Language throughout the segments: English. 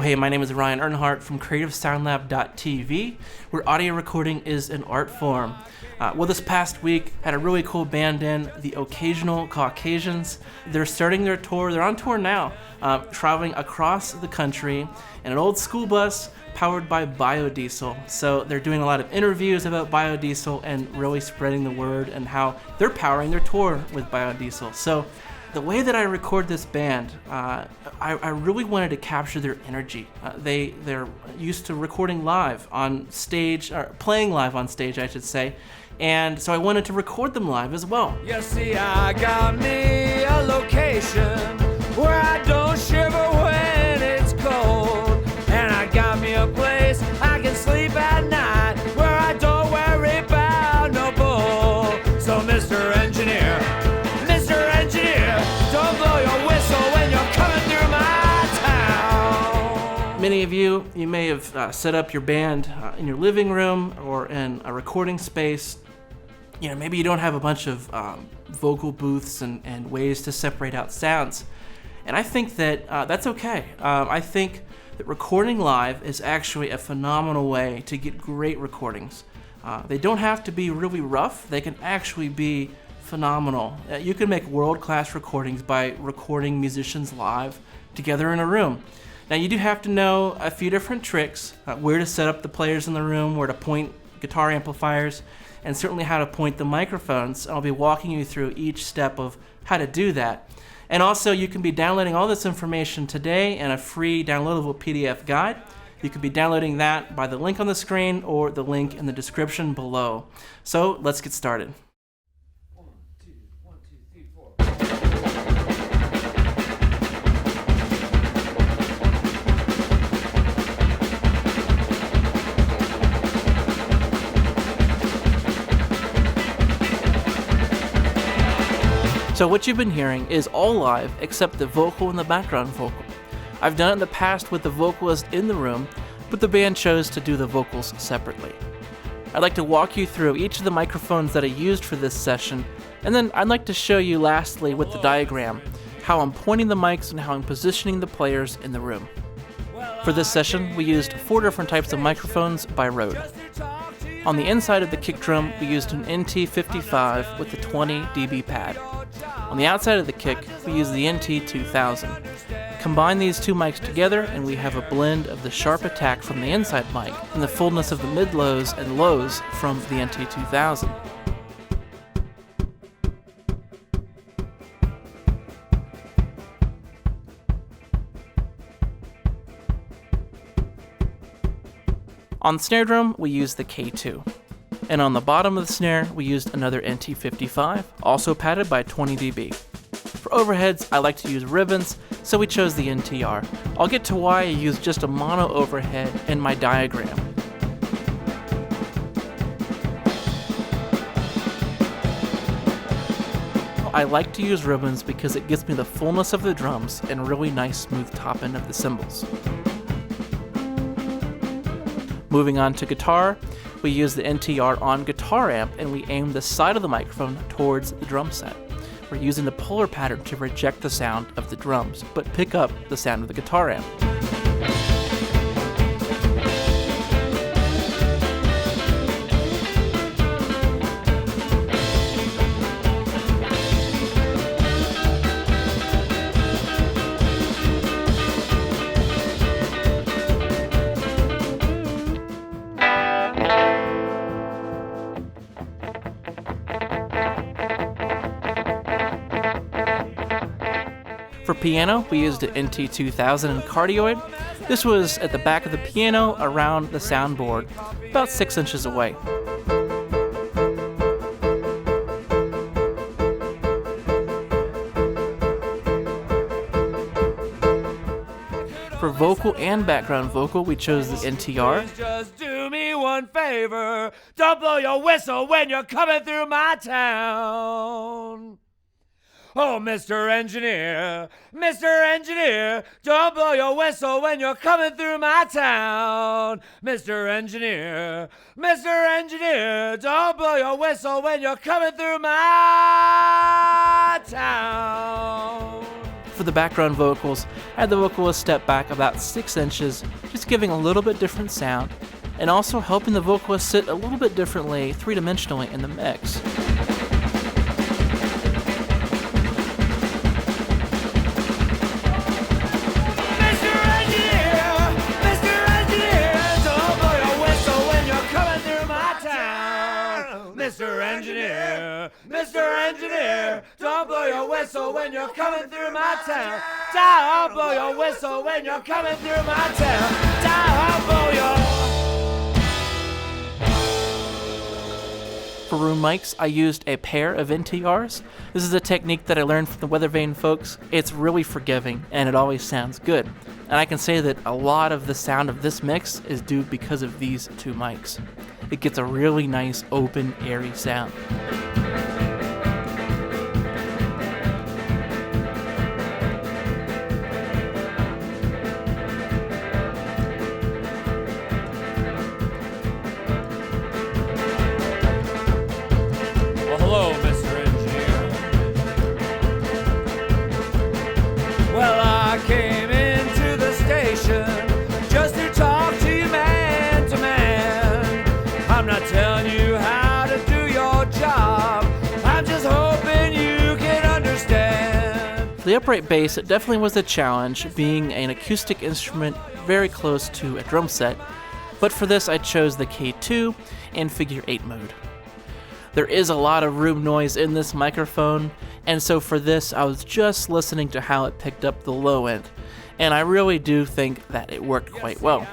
hey, my name is Ryan Earnhardt from CreativeSoundLab.tv, where audio recording is an art form. This past week, had a really cool band in, the Occasional Caucasians. They're starting their tour. They're on tour now, traveling across the country in an old school bus powered by biodiesel. So they're doing a lot of interviews about biodiesel and really spreading the word and how they're powering their tour with biodiesel. So the way that I record this band, I really wanted to capture their energy. They're used to recording live on stage, or playing live on stage, I should say. And so I wanted to record them live as well. You see, I got me a location where I don't shiver when it's cold. And I got me a place I can sleep at night where I don't worry about no bull. So Mr. Engineer, don't blow your whistle when you're coming through my town. Many of you may have set up your band in your living room or in a recording space. You know, maybe you don't have a bunch of vocal booths and ways to separate out sounds. And I think that that's okay. I think that recording live is actually a phenomenal way to get great recordings. They don't have to be really rough. They can actually be phenomenal. You can make world-class recordings by recording musicians live together in a room. Now you do have to know a few different tricks, where to set up the players in the room, where to point guitar amplifiers, and certainly how to point the microphones. I'll be walking you through each step of how to do that. And also you can be downloading all this information today in a free downloadable PDF guide. You can be downloading that by the link on the screen or the link in the description below. So let's get started. So what you've been hearing is all live except the vocal and the background vocal. I've done it in the past with the vocalist in the room, but the band chose to do the vocals separately. I'd like to walk you through each of the microphones that I used for this session, and then I'd like to show you lastly with the diagram how I'm pointing the mics and how I'm positioning the players in the room. For this session, we used 4 different types of microphones by RØDE. On the inside of the kick drum, we used an NT55 with a 20 dB pad. On the outside of the kick, we use the NT2000. Combine these two mics together and we have a blend of the sharp attack from the inside mic and the fullness of the mid-lows and lows from the NT2000. On the snare drum, we used the K2. And on the bottom of the snare, we used another NT55, also padded by 20 dB. For overheads, I like to use ribbons, so we chose the NTR. I'll get to why I used just a mono overhead in my diagram. I like to use ribbons because it gives me the fullness of the drums and really nice smooth top end of the cymbals. Moving on to guitar, we use the NTR on guitar amp and we aim the side of the microphone towards the drum set. We're using the polar pattern to reject the sound of the drums, but pick up the sound of the guitar amp. For piano, we used an NT2000 and cardioid. This was at the back of the piano around the soundboard, about 6 inches away. For vocal and background vocal, we chose the NTR. Just do me one favor, don't blow your whistle when you're coming through my town. Oh, Mr. Engineer, don't blow your whistle when you're coming through my town. Mr. Engineer, don't blow your whistle when you're coming through my town. For the background vocals, I had the vocalist step back about 6 inches, just giving a little bit different sound, and also helping the vocalist sit a little bit differently, three-dimensionally in the mix. Mr. Engineer, don't blow your whistle when you're coming through my town. Don't blow your whistle when you're coming through my town. Don't blow your... For room mics, I used a pair of NTRs. This is a technique that I learned from the Weather Vane folks. It's really forgiving, and it always sounds good. And I can say that a lot of the sound of this mix is due because of these 2 mics. It gets a really nice, open, airy sound. Hello, Mr. Engineer. Well, I came into the station just to talk to you man to man. I'm not telling you how to do your job. I'm just hoping you can understand. For the upright bass, it definitely was a challenge, being an acoustic instrument very close to a drum set. But for this, I chose the K2 in figure 8 mode. There is a lot of room noise in this microphone, and so for this I was just listening to how it picked up the low end, and I really do think that it worked quite well.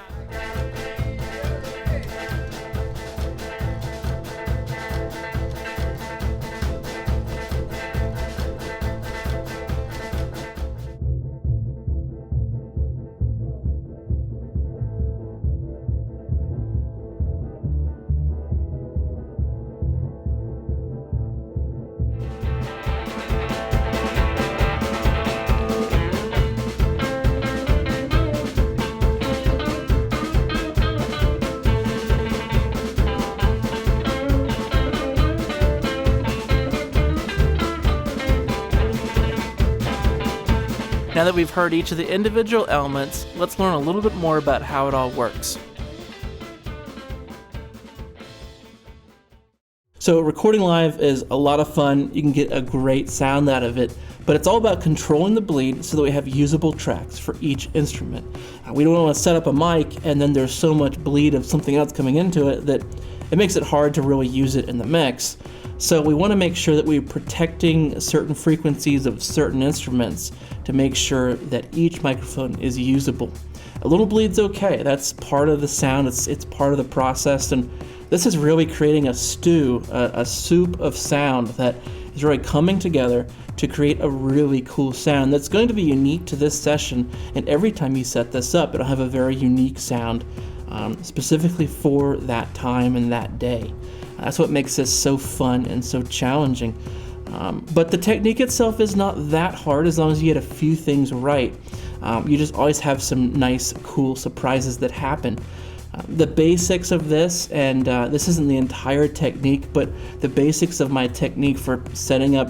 Now that we've heard each of the individual elements, let's learn a little bit more about how it all works. So recording live is a lot of fun. You can get a great sound out of it, but it's all about controlling the bleed so that we have usable tracks for each instrument. We don't want to set up a mic and then there's so much bleed of something else coming into it that it makes it hard to really use it in the mix. So we want to make sure that we're protecting certain frequencies of certain instruments to make sure that each microphone is usable. A little bleed's okay, that's part of the sound, it's part of the process, and this is really creating a stew, a soup of sound that is really coming together to create a really cool sound that's going to be unique to this session, and every time you set this up, it'll have a very unique sound specifically for that time and that day. That's what makes this so fun and so challenging. But the technique itself is not that hard as long as you get a few things right. You just always have some nice, cool surprises that happen. The basics of this, and this isn't the entire technique, but the basics of my technique for setting up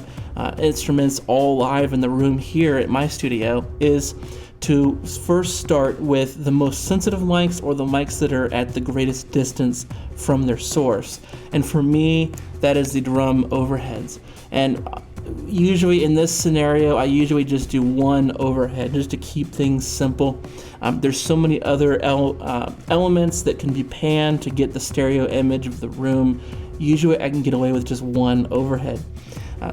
instruments all live in the room here at my studio is to first start with the most sensitive mics, or the mics that are at the greatest distance from their source. And for me, that is the drum overheads. And usually in this scenario, I usually just do one overhead just to keep things simple. There's so many other elements that can be panned to get the stereo image of the room. Usually I can get away with just one overhead.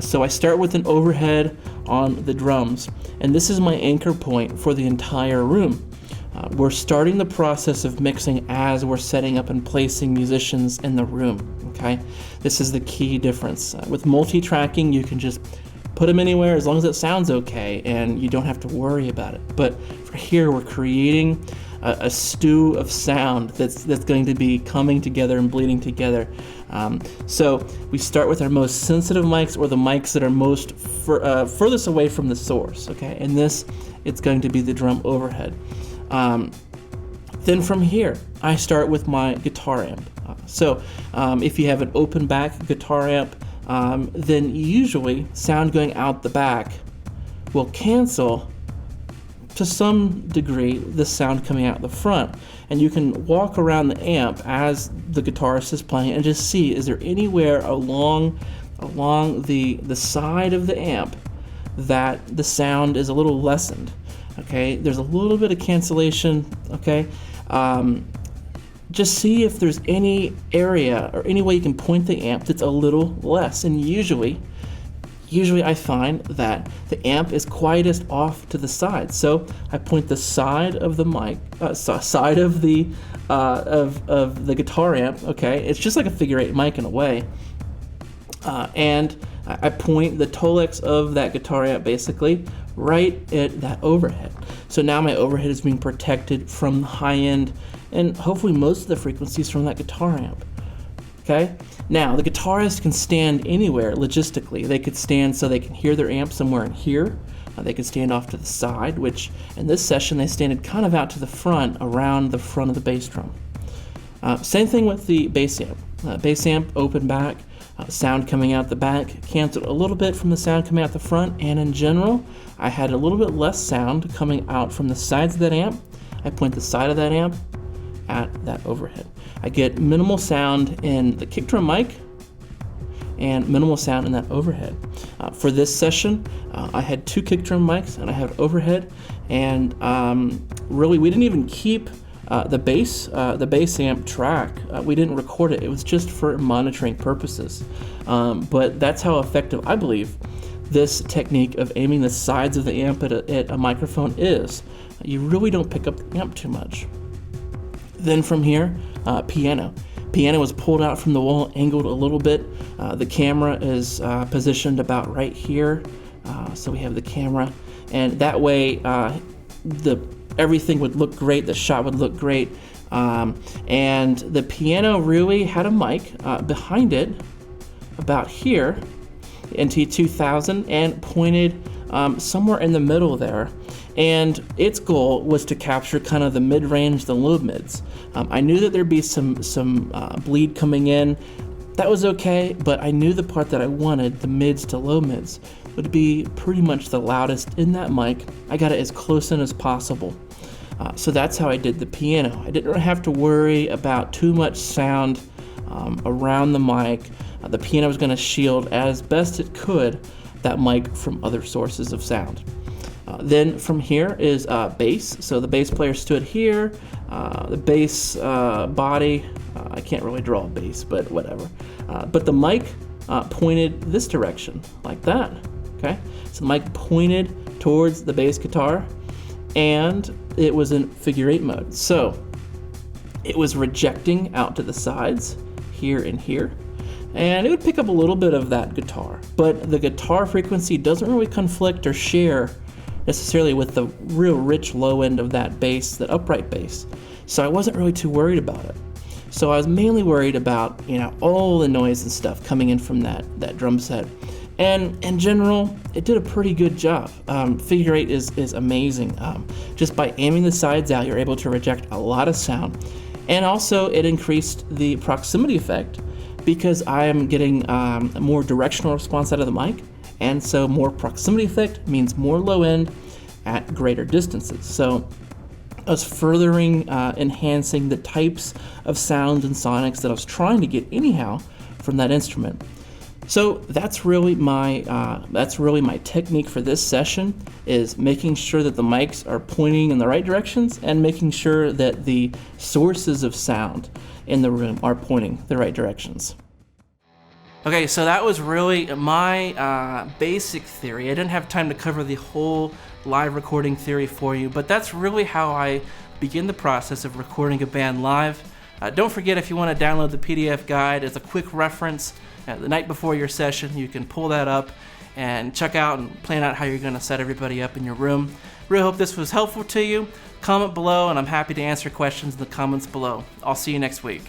So I start with an overhead on the drums, and this is my anchor point for the entire room. We're starting the process of mixing as we're setting up and placing musicians in the room, okay? This is the key difference. With multi-tracking, you can just put them anywhere as long as it sounds okay, and you don't have to worry about it. But for here, we're creating a stew of sound that's going to be coming together and bleeding together. So we start with our most sensitive mics, or the mics that are most furthest away from the source, okay? And this, it's going to be the drum overhead. Then from here, I start with my guitar amp. So if you have an open back guitar amp, then usually sound going out the back will cancel to some degree, the sound coming out the front. And you can walk around the amp as the guitarist is playing and just see, is there anywhere along the side of the amp that the sound is a little lessened. Okay, there's a little bit of cancellation. Okay, just see if there's any area or any way you can point the amp that's a little less. And usually I find that the amp is quietest off to the side. So I point the side of the mic, side of the guitar amp. Okay, it's just like a figure 8 mic in a way, and I point the Tolex of that guitar amp basically right at that overhead. So now my overhead is being protected from the high end and hopefully most of the frequencies from that guitar amp. Okay? Now, the guitarist can stand anywhere logistically. They could stand so they can hear their amp somewhere in here. They could stand off to the side, which in this session they standed kind of out to the front, around the front of the bass drum. Same thing with the bass amp. Bass amp open back, sound coming out the back, canceled a little bit from the sound coming out the front, and in general, I had a little bit less sound coming out from the sides of that amp. I point the side of that amp at that overhead. I get minimal sound in the kick drum mic and minimal sound in that overhead. For this session, I had 2 kick drum mics and I had overhead, and really we didn't even keep the bass amp track. We didn't record it. It was just for monitoring purposes. But that's how effective I believe this technique of aiming the sides of the amp at a microphone is. You really don't pick up the amp too much. Then from here, piano. Piano was pulled out from the wall, angled a little bit. The camera is positioned about right here. So we have the camera, and that way everything would look great, the shot would look great. And the piano really had a mic behind it, about here, NT2000, and pointed somewhere in the middle there. And its goal was to capture kind of the mid-range, the low mids. I knew that there'd be some bleed coming in. That was okay, but I knew the part that I wanted, the mids to low mids, would be pretty much the loudest in that mic. I got it as close in as possible. So that's how I did the piano. I didn't have to worry about too much sound around the mic. The piano was going to shield as best it could that mic from other sources of sound. Then from here is bass. So the bass player stood here. The bass body, I can't really draw a bass, but whatever. But the mic pointed this direction, like that. Okay, so the mic pointed towards the bass guitar, and it was in figure 8 mode. So it was rejecting out to the sides, here and here, and it would pick up a little bit of that guitar. But the guitar frequency doesn't really conflict or share necessarily with the real rich low end of that bass, that upright bass. So I wasn't really too worried about it. So I was mainly worried about, all the noise and stuff coming in from that drum set. And in general, it did a pretty good job. Figure 8 is amazing. Just by aiming the sides out, you're able to reject a lot of sound. And also it increased the proximity effect because I am getting a more directional response out of the mic. And so more proximity effect means more low end at greater distances. So I was furthering enhancing the types of sounds and sonics that I was trying to get anyhow from that instrument. So that's really my technique for this session, is making sure that the mics are pointing in the right directions and making sure that the sources of sound in the room are pointing the right directions. Okay, so that was really my basic theory. I didn't have time to cover the whole live recording theory for you, but that's really how I begin the process of recording a band live. Don't forget, if you want to download the PDF guide as a quick reference the night before your session, you can pull that up and check out and plan out how you're going to set everybody up in your room. Really hope this was helpful to you. Comment below, and I'm happy to answer questions in the comments below. I'll see you next week.